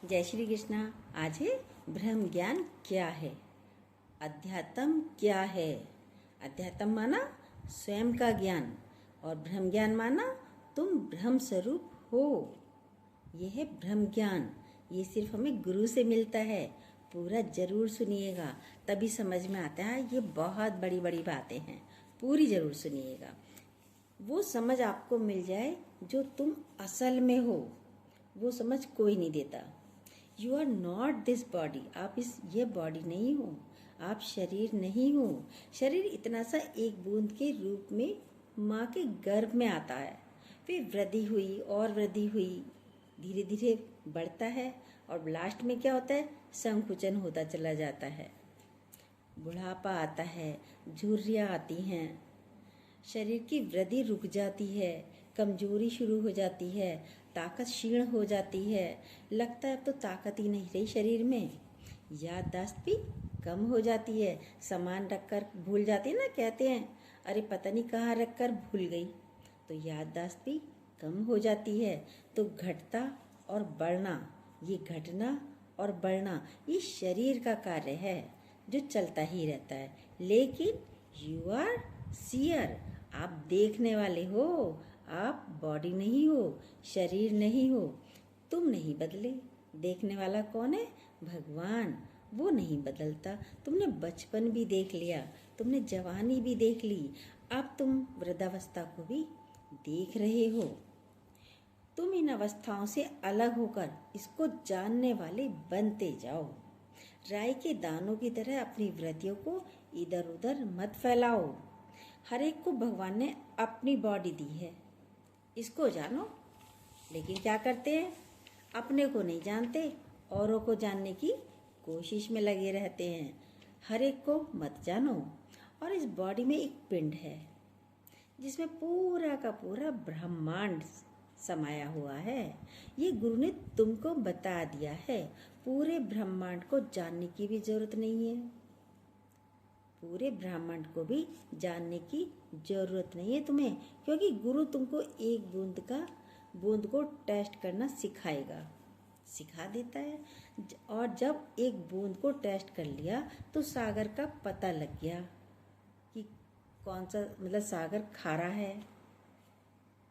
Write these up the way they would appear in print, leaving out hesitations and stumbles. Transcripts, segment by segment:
जय श्री कृष्णा। आज है ब्रह्म ज्ञान क्या है, अध्यात्म क्या है। अध्यात्म माना स्वयं का ज्ञान और ब्रह्म ज्ञान माना तुम ब्रह्म स्वरूप हो। यह है ब्रह्म ज्ञान। ये सिर्फ हमें गुरु से मिलता है। पूरा जरूर सुनिएगा, तभी समझ में आता है। ये बहुत बड़ी बड़ी बातें हैं, पूरी जरूर सुनिएगा। वो समझ आपको मिल जाए जो तुम असल में हो, वो समझ कोई नहीं देता। You are not this body. आप ये बॉडी नहीं हो, आप शरीर नहीं हो। शरीर इतना सा एक बूंद के रूप में माँ के गर्भ में आता है, फिर वृद्धि हुई और वृद्धि हुई, धीरे धीरे बढ़ता है और लास्ट में क्या होता है, संकुचन होता चला जाता है। बुढ़ापा आता है, झुर्रियाँ आती हैं, शरीर की वृद्धि रुक जाती है, कमजोरी शुरू हो जाती है, ताकत क्षीण हो जाती है। लगता है अब तो ताकत ही नहीं रही शरीर में। याददाश्त भी कम हो जाती है, सामान रखकर भूल जाती है ना, कहते हैं अरे पता नहीं कहाँ रखकर भूल गई। तो याददाश्त भी कम हो जाती है। तो घटता और बढ़ना, ये घटना और बढ़ना ये शरीर का कार्य है जो चलता ही रहता है। लेकिन यू आर सीयर, आप देखने वाले हो, आप बॉडी नहीं हो, शरीर नहीं हो। तुम नहीं बदले। देखने वाला कौन है? भगवान। वो नहीं बदलता। तुमने बचपन भी देख लिया, तुमने जवानी भी देख ली, अब तुम वृद्धावस्था को भी देख रहे हो। तुम इन अवस्थाओं से अलग होकर इसको जानने वाले बनते जाओ। राई के दानों की तरह अपनी वृत्तियों को इधर उधर मत फैलाओ। हर एक को भगवान ने अपनी बॉडी दी है, इसको जानो। लेकिन क्या करते हैं, अपने को नहीं जानते, औरों को जानने की कोशिश में लगे रहते हैं। हर एक को मत जानो। और इस बॉडी में एक पिंड है जिसमें पूरा का पूरा ब्रह्मांड समाया हुआ है। ये गुरु ने तुमको बता दिया है। पूरे ब्रह्मांड को जानने की भी जरूरत नहीं है। पूरे ब्रह्मांड को भी जानने की जरूरत नहीं है तुम्हें, क्योंकि गुरु तुमको एक बूंद को टेस्ट करना सिखा देता है। और जब एक बूंद को टेस्ट कर लिया तो सागर का पता लग गया कि कौन सा, मतलब सागर खारा है।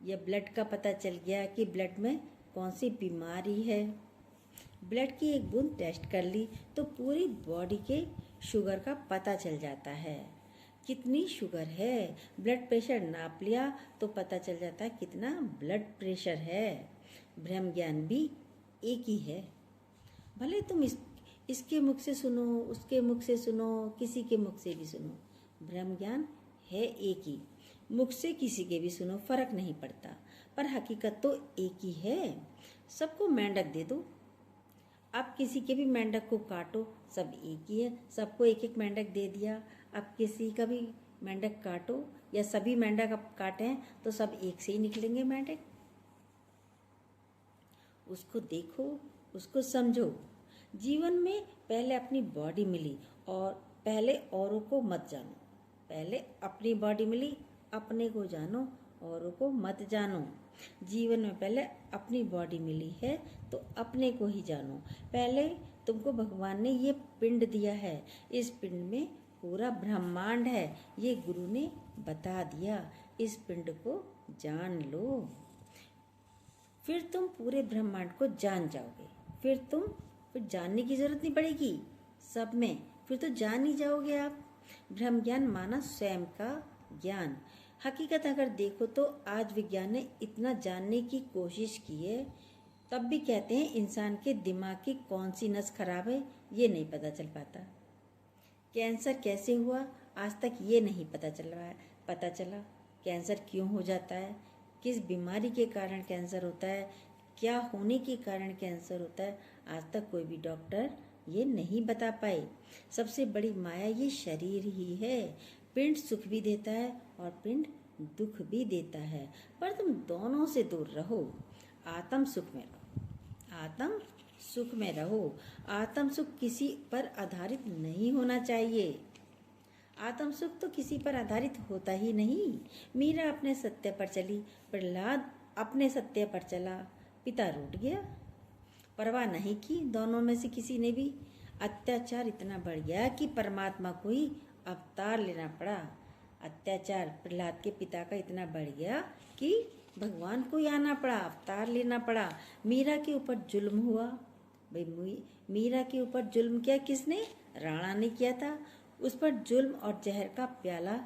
या ब्लड का पता चल गया कि ब्लड में कौन सी बीमारी है। ब्लड की एक बूंद टेस्ट कर ली तो पूरी बॉडी के शुगर का पता चल जाता है, कितनी शुगर है। ब्लड प्रेशर नाप लिया तो पता चल जाता है कितना ब्लड प्रेशर है। ब्रह्म ज्ञान भी एक ही है। भले तुम इसके मुख से सुनो, उसके मुख से सुनो, किसी के मुख से भी सुनो, ब्रह्म ज्ञान है एक ही। मुख से किसी के भी सुनो, फर्क नहीं पड़ता, पर हकीकत तो एक ही है। सबको मेंढक दे दो, अब किसी के भी मेंढक को काटो, सब एक ही है। सबको एक एक मेंढक दे दिया, अब किसी का भी मेंढक काटो, या सभी मेंढक अब काटें तो सब एक से ही निकलेंगे मेंढक। उसको देखो, उसको समझो। जीवन में पहले अपनी बॉडी मिली और पहले औरों को मत जानो। पहले अपनी बॉडी मिली, अपने को जानो, औरों को मत जानो। जीवन में पहले अपनी बॉडी मिली है तो अपने को ही जानो। पहले तुमको भगवान ने ये पिंड दिया है, इस पिंड में पूरा ब्रह्मांड है, ये गुरु ने बता दिया। इस पिंड को जान लो, फिर तुम पूरे ब्रह्मांड को जान जाओगे। फिर जानने की जरूरत नहीं पड़ेगी सब में, फिर तो जान ही जाओगे आप। ब्रह्म ज्ञान माना स्वयं का ज्ञान। हकीकत अगर देखो तो आज विज्ञान ने इतना जानने की कोशिश की है, तब भी कहते हैं इंसान के दिमाग की कौन सी नस खराब है ये नहीं पता चल पाता। कैंसर कैसे हुआ आज तक ये नहीं पता चला। कैंसर क्यों हो जाता है, किस बीमारी के कारण कैंसर होता है, क्या होने के कारण कैंसर होता है, आज तक कोई भी डॉक्टर ये नहीं बता पाए। सबसे बड़ी माया ये शरीर ही है। पिंड सुख भी देता है और पिंड दुख भी देता है, पर तुम दोनों से दूर रहो। आत्म सुख में रहो, आत्म सुख में रहो। आत्म सुख किसी पर आधारित नहीं होना चाहिए। आत्म सुख तो किसी पर आधारित होता ही नहीं। मीरा अपने सत्य पर चली, प्रहलाद अपने सत्य पर चला, पिता रूठ गया। परवाह नहीं की दोनों में से किसी ने भी। अत्याचार इतना बढ़ गया कि परमात्मा को ही अवतार लेना पड़ा। अत्याचार प्रहलाद के पिता का इतना बढ़ गया कि भगवान को ही आना पड़ा, अवतार लेना पड़ा। मीरा के ऊपर जुल्म हुआ। भाई मीरा के ऊपर जुल्म किया किसने? राणा ने किया था। उस पर जुल्म और जहर का प्याला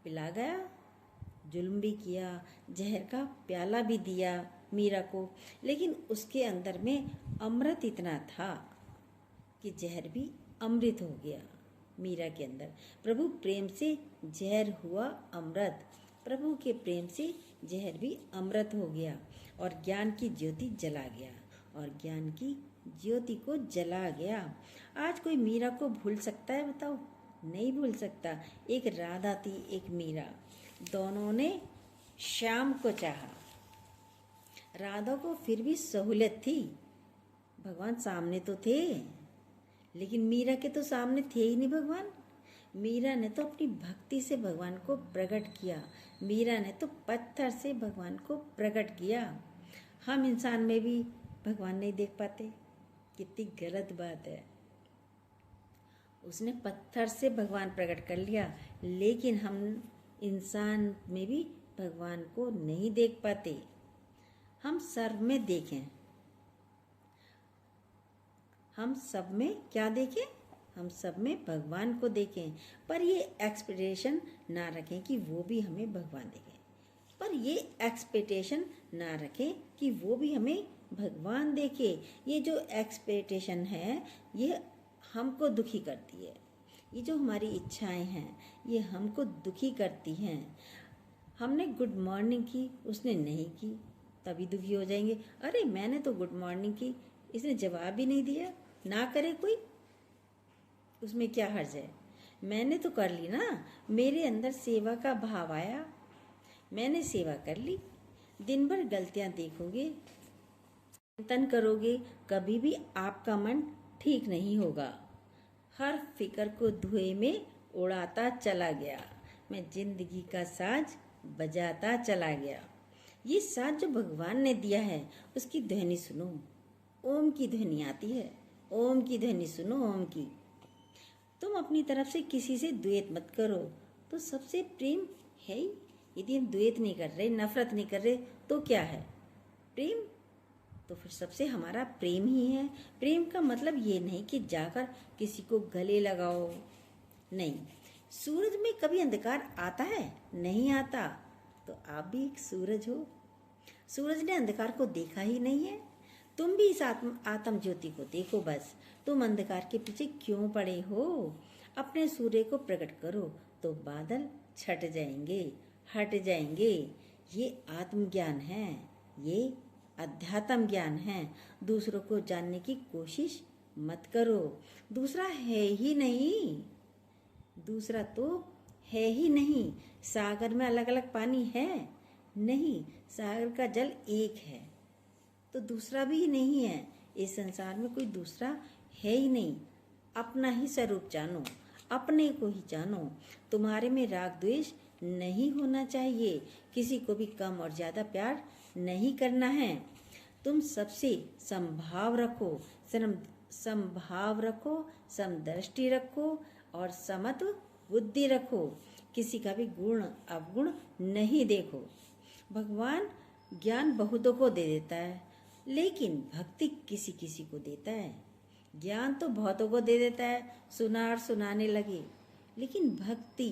पिला गया। जुल्म भी किया, जहर का प्याला भी दिया मीरा को, लेकिन उसके अंदर में अमृत इतना था कि जहर भी अमृत हो गया मीरा के अंदर। प्रभु प्रेम से जहर हुआ अमृत, प्रभु के प्रेम से जहर भी अमृत हो गया और ज्ञान की ज्योति जला गया और ज्ञान की ज्योति को जला गया। आज कोई मीरा को भूल सकता है? बताओ, नहीं भूल सकता। एक राधा थी, एक मीरा, दोनों ने श्याम को चाहा। राधा को फिर भी सहूलियत थी, भगवान सामने तो थे, लेकिन मीरा के तो सामने थे ही नहीं भगवान। मीरा ने तो अपनी भक्ति से भगवान को प्रकट किया, मीरा ने तो पत्थर से भगवान को प्रकट किया। हम इंसान में भी भगवान नहीं देख पाते, कितनी गलत बात है। उसने पत्थर से भगवान प्रकट कर लिया, लेकिन हम इंसान में भी भगवान को नहीं देख पाते। हम सर्व में देखें, हम सब में क्या देखें? हम सब में भगवान को देखें, पर ये एक्सपेक्टेशन ना रखें कि वो भी हमें भगवान देखें, पर ये एक्सपेक्टेशन ना रखें कि वो भी हमें भगवान देखे। ये जो एक्सपेक्टेशन है ये हमको दुखी करती है। ये जो हमारी इच्छाएं हैं ये हमको दुखी करती हैं। हमने गुड मॉर्निंग की, उसने नहीं की, तभी दुखी हो जाएंगे। अरे मैंने तो गुड मॉर्निंग की, इसने जवाब भी नहीं दिया। ना करे कोई, उसमें क्या हर्ज है? मैंने तो कर ली ना, मेरे अंदर सेवा का भाव आया, मैंने सेवा कर ली। दिन भर गलतियां देखोगे, चिंतन करोगे, कभी भी आपका मन ठीक नहीं होगा। हर फिक्र को धुएं में उड़ाता चला गया, मैं जिंदगी का साज बजाता चला गया। ये साज जो भगवान ने दिया है उसकी ध्वनि सुनो। ओम की ध्वनि आती है, ओम की ध्वनि सुनो, ओम की। तुम अपनी तरफ से किसी से द्वेष मत करो, तो सबसे प्रेम है ही। यदि हम द्वेष नहीं कर रहे, नफरत नहीं कर रहे, तो क्या है? प्रेम। तो फिर सबसे हमारा प्रेम ही है। प्रेम का मतलब ये नहीं कि जाकर किसी को गले लगाओ, नहीं। सूरज में कभी अंधकार आता है? नहीं आता। तो आप भी एक सूरज हो। सूरज ने अंधकार को देखा ही नहीं है। तुम भी इस आत्म ज्योति को देखो बस। तुम अंधकार के पीछे क्यों पड़े हो? अपने सूर्य को प्रकट करो तो बादल छट जाएंगे, हट जाएंगे। ये आत्मज्ञान है, ये अध्यात्म ज्ञान है। दूसरों को जानने की कोशिश मत करो। दूसरा है ही नहीं, दूसरा तो है ही नहीं। सागर में अलग अलग पानी है? नहीं, सागर का जल एक है, तो दूसरा भी नहीं है। इस संसार में कोई दूसरा है ही नहीं। अपना ही स्वरूप जानो, अपने को ही जानो। तुम्हारे में राग द्वेष नहीं होना चाहिए, किसी को भी कम और ज्यादा प्यार नहीं करना है। तुम सबसे समभाव रखो, समभाव रखो, समदृष्टि रखो और समत्व बुद्धि रखो। किसी का भी गुण अवगुण नहीं देखो। भगवान ज्ञान बहुतों को दे देता है, लेकिन भक्ति किसी किसी को देता है। ज्ञान तो बहुतों को दे देता है, सुनार सुनाने लगे, लेकिन भक्ति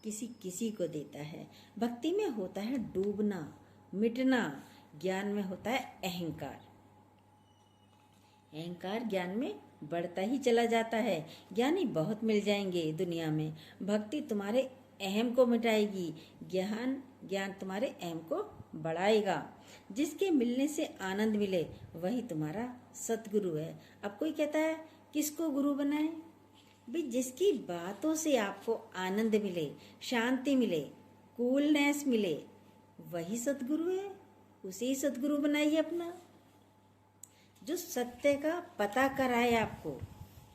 किसी किसी को देता है। भक्ति में होता है डूबना, मिटना। ज्ञान में होता है अहंकार। अहंकार ज्ञान में बढ़ता ही चला जाता है। ज्ञानी बहुत मिल जाएंगे दुनिया में, भक्ति तुम्हारे अहम को मिटाएगी, ज्ञान तुम्हारे अहम को बढ़ाएगा। जिसके मिलने से आनंद मिले वही तुम्हारा सतगुरु है। अब कोई कहता है किसको गुरु बनाए? भाई जिसकी बातों से आपको आनंद मिले, शांति मिले, कूलनेस मिले, वही सतगुरु है। उसे ही सतगुरु बनाइए अपना। जो सत्य का पता कराए आपको,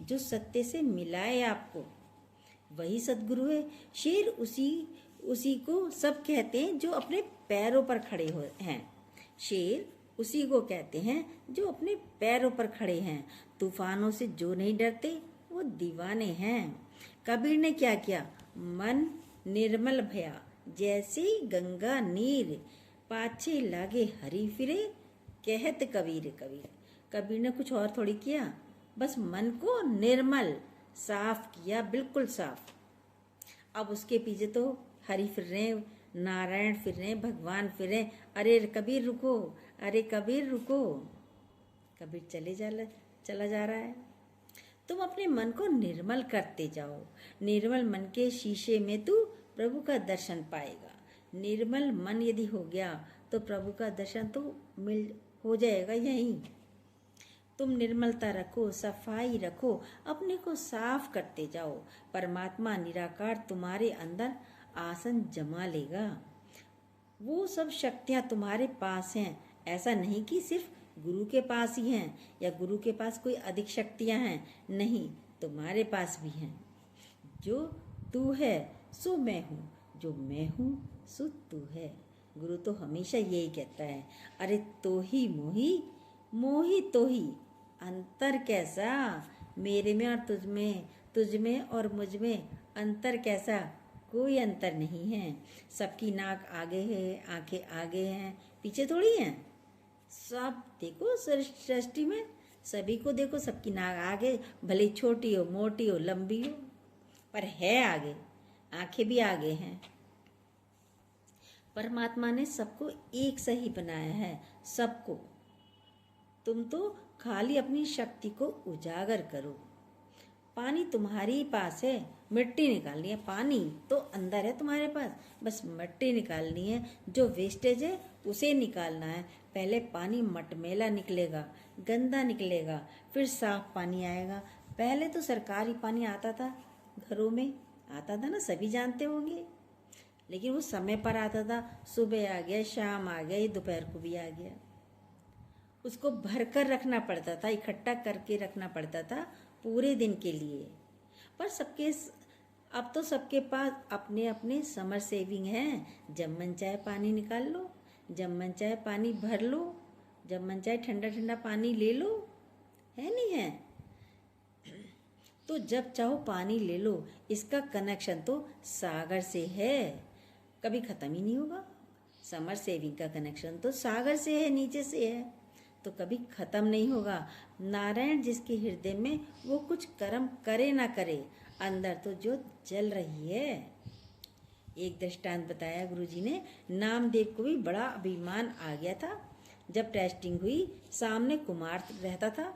जो सत्य से मिलाए आपको, वही सतगुरु है। शेर उसी को सब कहते हैं जो अपने पैरों पर खड़े हो हैं। शेर उसी को कहते हैं जो अपने पैरों पर खड़े हैं। तूफानों से जो नहीं डरते वो दीवाने हैं। कबीर ने क्या किया? मन निर्मल भया जैसे गंगा नीर, पाछे लागे हरी फिरे, कहत कबीर कबीर। कबीर ने कुछ और थोड़ी किया, बस मन को निर्मल साफ किया, बिल्कुल साफ। अब उसके पीछे तो हरि फिर रहे, नारायण फिर रहे, भगवान फिर रहे। अरे कबीर रुको, अरे कबीर रुको। कबीर चला जा रहा है। तुम अपने मन को निर्मल करते जाओ। निर्मल मन के शीशे में तू प्रभु का दर्शन पाएगा। निर्मल मन यदि हो गया तो प्रभु का दर्शन तो हो जाएगा यहीं। तुम निर्मलता रखो, सफाई रखो, अपने को साफ करते जाओ। परमात्मा निराकार तुम्हारे अंदर आसन जमा लेगा। वो सब शक्तियां तुम्हारे पास हैं। ऐसा नहीं कि सिर्फ गुरु के पास ही हैं या गुरु के पास कोई अधिक शक्तियां हैं, नहीं, तुम्हारे पास भी हैं। जो तू है सो मैं हूँ, जो मैं हूँ सो तू है। गुरु तो हमेशा यही कहता है, अरे तो ही मोही, मोही तो ही, अंतर कैसा मेरे में और तुझ में और मुझ में अंतर कैसा? कोई अंतर नहीं है। सबकी नाक आगे है, आंखें आगे हैं, पीछे थोड़ी हैं। सब देखो सृष्टि में, सभी को देखो, सबकी नाक आगे, भले छोटी हो, मोटी हो, लंबी हो, पर है आगे, आंखें भी आगे हैं। परमात्मा ने सबको एक सही बनाया है, सबको। तुम तो खाली अपनी शक्ति को उजागर करो। पानी तुम्हारे पास है, मिट्टी निकालनी है। पानी तो अंदर है तुम्हारे पास, बस मिट्टी निकालनी है। जो वेस्टेज है उसे निकालना है। पहले पानी मटमैला निकलेगा, गंदा निकलेगा, फिर साफ पानी आएगा। पहले तो सरकारी पानी आता था, घरों में आता था ना, सभी जानते होंगे। लेकिन वो समय पर आता था, सुबह आ गया, शाम आ गया, दोपहर को भी आ गया। उसको भर कर रखना पड़ता था, इकट्ठा करके रखना पड़ता था पूरे दिन के लिए। पर अब तो सबके पास अपने अपने समर सेविंग हैं। जब मन चाहे पानी निकाल लो, जब मन चाहे पानी भर लो, जब मन चाहे ठंडा ठंडा पानी ले लो, है नहीं है? तो जब चाहो पानी ले लो। इसका कनेक्शन तो सागर से है, कभी खत्म ही नहीं होगा। समर सेविंग का कनेक्शन तो सागर से है, नीचे से है, तो कभी खत्म नहीं होगा। नारायण जिसके हृदय में, वो कुछ कर्म करे ना करे, अंदर तो जो जल रही है। एक दृष्टांत बताया गुरुजी ने। नामदेव को भी बड़ा अभिमान आ गया था। जब टेस्टिंग हुई, सामने कुमार रहता था,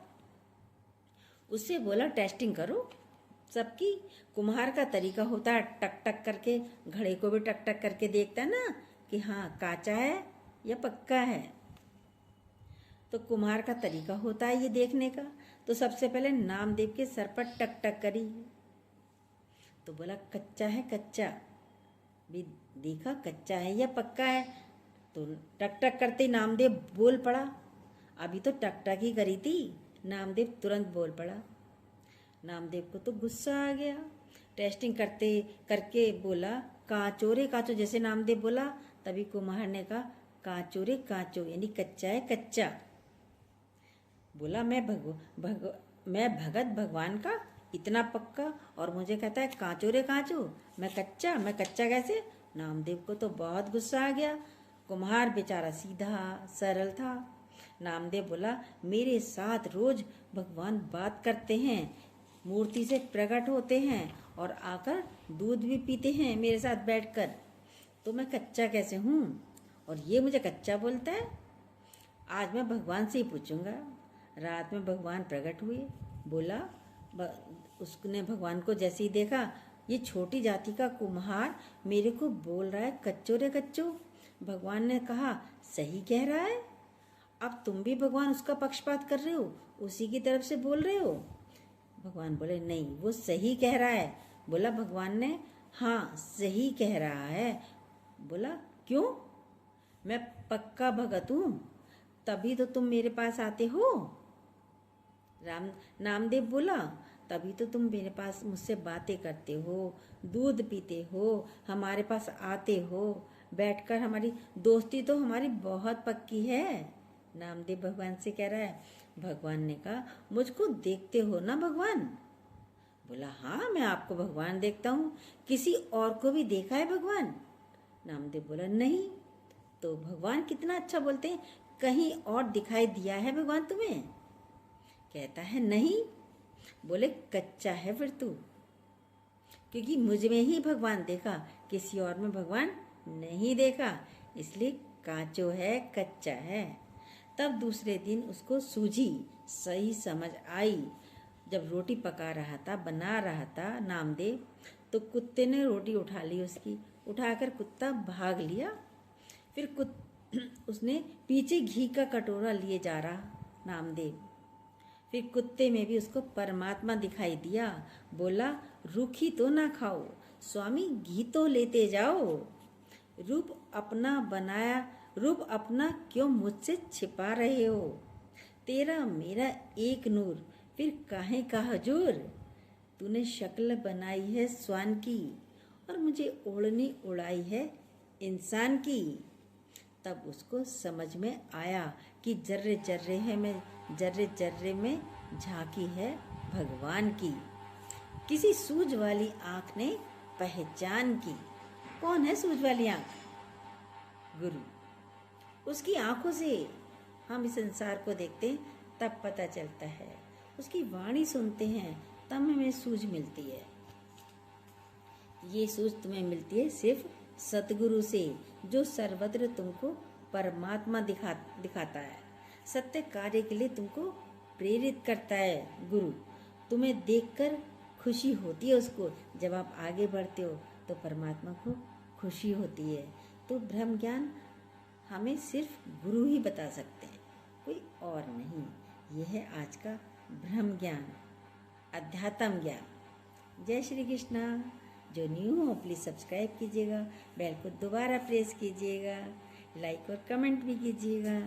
उससे बोला टेस्टिंग करो सबकी। कुम्हार का तरीका होता है टक टक करके, घड़े को भी टक टक करके देखता है ना कि हाँ काचा है या पक्का है। तो कुम्हार का तरीका होता है ये देखने का। तो सबसे पहले नामदेव के सर पर टक टक करी, तो बोला कच्चा है, कच्चा भी देखा, कच्चा है या पक्का है। तो टक टक करते नामदेव बोल पड़ा। अभी तो टक टक ही करी थी, नामदेव तुरंत बोल पड़ा। नामदेव को तो गुस्सा आ गया। टेस्टिंग करते करके बोला कांचो रे कांचो, जैसे नामदेव बोला तभी कुम्हार ने कहा कांचो रे कांचो, यानी कच्चा है कच्चा। बोला मैं भगत भगवान का इतना पक्का, और मुझे कहता है कांचो रे कांचो, मैं कच्चा कैसे? नामदेव को तो बहुत गुस्सा आ गया। कुम्हार बेचारा सीधा सरल था। नामदेव बोला मेरे साथ रोज भगवान बात करते हैं, मूर्ति से प्रकट होते हैं और आकर दूध भी पीते हैं मेरे साथ बैठकर, तो मैं कच्चा कैसे हूँ? और ये मुझे कच्चा बोलता है। आज मैं भगवान से ही पूछूंगा। रात में भगवान प्रकट हुए। बोला उसने भगवान को जैसे ही देखा, ये छोटी जाति का कुम्हार मेरे को बोल रहा है कच्चो रे कच्चो। भगवान ने कहा सही कह रहा है। अब तुम भी भगवान उसका पक्षपात कर रहे हो, उसी की तरफ से बोल रहे हो। भगवान बोले नहीं, वो सही कह रहा है। बोला भगवान ने हाँ सही कह रहा है। बोला क्यों? मैं पक्का भगत हूँ, तभी तो तुम मेरे पास आते हो। नामदेव बोला तभी तो तुम मेरे पास मुझसे बातें करते हो, दूध पीते हो, हमारे पास आते हो बैठकर। हमारी दोस्ती तो हमारी बहुत पक्की है। नामदेव भगवान से कह रहा है। भगवान ने कहा, मुझको देखते हो ना भगवान? बोला, हाँ मैं आपको भगवान देखता हूँ, किसी और को भी देखा है भगवान? नामदेव बोला, नहीं। तो भगवान कितना अच्छा बोलते हैं, कहीं और दिखाई दिया है भगवान तुम्हें? कहता है नहीं। बोले, कच्चा है फिर तू, क्योंकि मुझ में ही भगवान देखा, किसी और में भगवान नहीं देखा, इसलिए कांचो है, कच्चा है। तब दूसरे दिन उसको सूझी, सही समझ आई। जब रोटी पका रहा था, बना रहा था नामदेव, तो कुत्ते ने रोटी उठा ली उसकी। उठाकर कुत्ता भाग लिया। फिर उसने पीछे घी का कटोरा लिए जा रहा नामदेव। फिर कुत्ते में भी उसको परमात्मा दिखाई दिया। बोला, रूखी तो ना खाओ स्वामी, घी तो लेते जाओ। रूप अपना बनाया, रूप अपना क्यों मुझसे छिपा रहे हो? तेरा मेरा एक नूर, फिर काहे का हजूर? तूने शक्ल बनाई है स्वान की, और मुझे ओढ़नी उड़ाई है इंसान की। तब उसको समझ में आया कि जर्रे जर्रे में झांकी है भगवान की। किसी सूझ वाली आंख ने पहचान की। कौन है सूझ वाली आंख? गुरु। उसकी आंखों से हम इस संसार को देखते हैं, तब पता चलता है। उसकी वाणी सुनते हैं, तब हमें सूझ मिलती है। ये सूझ तुम्हें मिलती है सिर्फ सतगुरु से, जो सर्वत्र तुमको परमात्मा दिखाता है, सत्य कार्य के लिए तुमको प्रेरित करता है। गुरु तुम्हें देखकर खुशी होती है उसको, जब आप आगे बढ़ते हो तो परमात्मा को खुशी होती है। तो ब्रह्म ज्ञान हमें सिर्फ गुरु ही बता सकते हैं, कोई और नहीं। यह है आज का ब्रह्म ज्ञान, अध्यात्म ज्ञान। जय श्री कृष्णा। जो न्यू हो प्लीज़ सब्सक्राइब कीजिएगा, बेल को दोबारा प्रेस कीजिएगा, लाइक और कमेंट भी कीजिएगा।